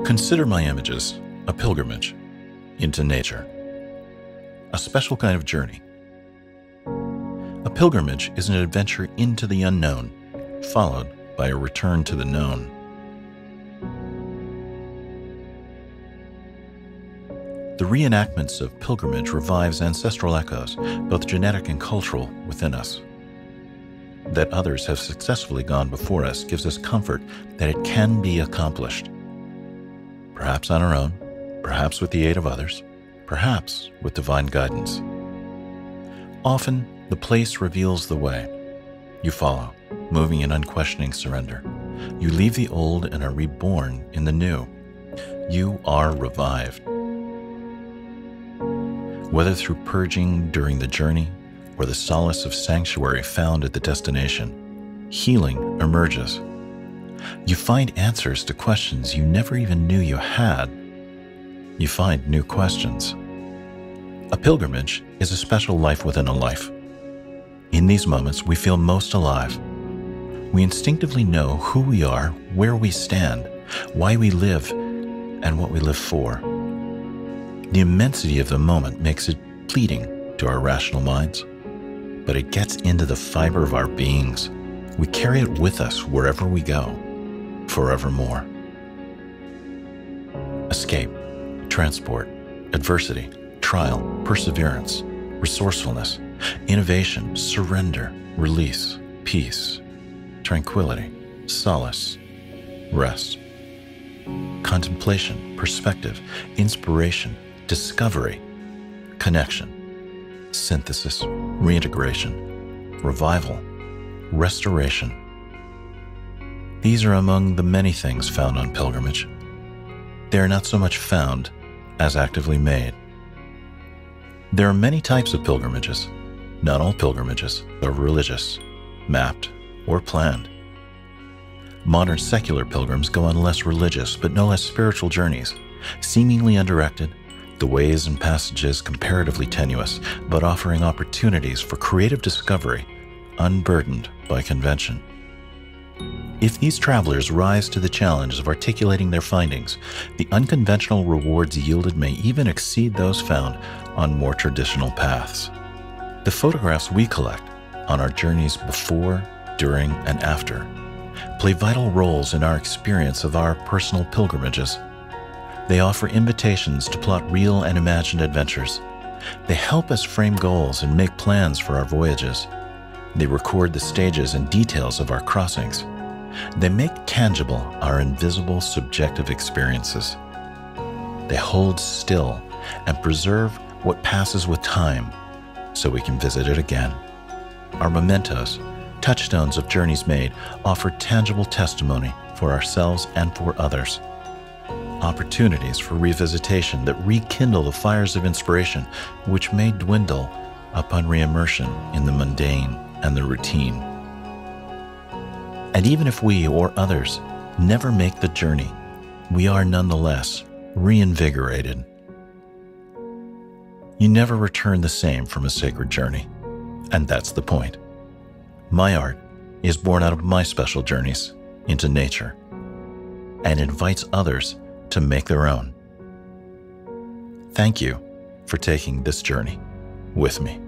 Consider my images a pilgrimage into nature, a special kind of journey. A pilgrimage is an adventure into the unknown, followed by a return to the known. The reenactments of pilgrimage revives ancestral echoes, both genetic and cultural, within us. That others have successfully gone before us gives us comfort that it can be accomplished. Perhaps on our own, perhaps with the aid of others, perhaps with divine guidance. Often, the place reveals the way. You follow, moving in unquestioning surrender. You leave the old and are reborn in the new. You are revived. Whether through purging during the journey or the solace of sanctuary found at the destination, healing emerges. You find answers to questions you never even knew you had. You find new questions. A pilgrimage is a special life within a life. In these moments, we feel most alive. We instinctively know who we are, where we stand, why we live, and what we live for. The immensity of the moment makes it fleeting to our rational minds, but it gets into the fiber of our beings. We carry it with us wherever we go, forevermore. Escape, transport, adversity, trial, perseverance, resourcefulness, innovation, surrender, release, peace, tranquility, solace, rest, contemplation, perspective, inspiration, discovery, connection, synthesis, reintegration, revival, restoration. These are among the many things found on pilgrimage. They are not so much found as actively made. There are many types of pilgrimages. Not all pilgrimages are religious, mapped, or planned. Modern secular pilgrims go on less religious but no less spiritual journeys, seemingly undirected, the ways and passages comparatively tenuous, but offering opportunities for creative discovery, unburdened by convention. If these travelers rise to the challenge of articulating their findings, the unconventional rewards yielded may even exceed those found on more traditional paths. The photographs we collect on our journeys before, during, and after play vital roles in our experience of our personal pilgrimages. They offer invitations to plot real and imagined adventures. They help us frame goals and make plans for our voyages. They record the stages and details of our crossings. They make tangible our invisible subjective experiences. They hold still and preserve what passes with time so we can visit it again. Our mementos, touchstones of journeys made, offer tangible testimony for ourselves and for others. Opportunities for revisitation that rekindle the fires of inspiration which may dwindle upon reimmersion in the mundane and the routine. And even if we or others never make the journey, we are nonetheless reinvigorated. You never return the same from a sacred journey, and that's the point. My art is born out of my special journeys into nature and invites others to make their own. Thank you for taking this journey with me.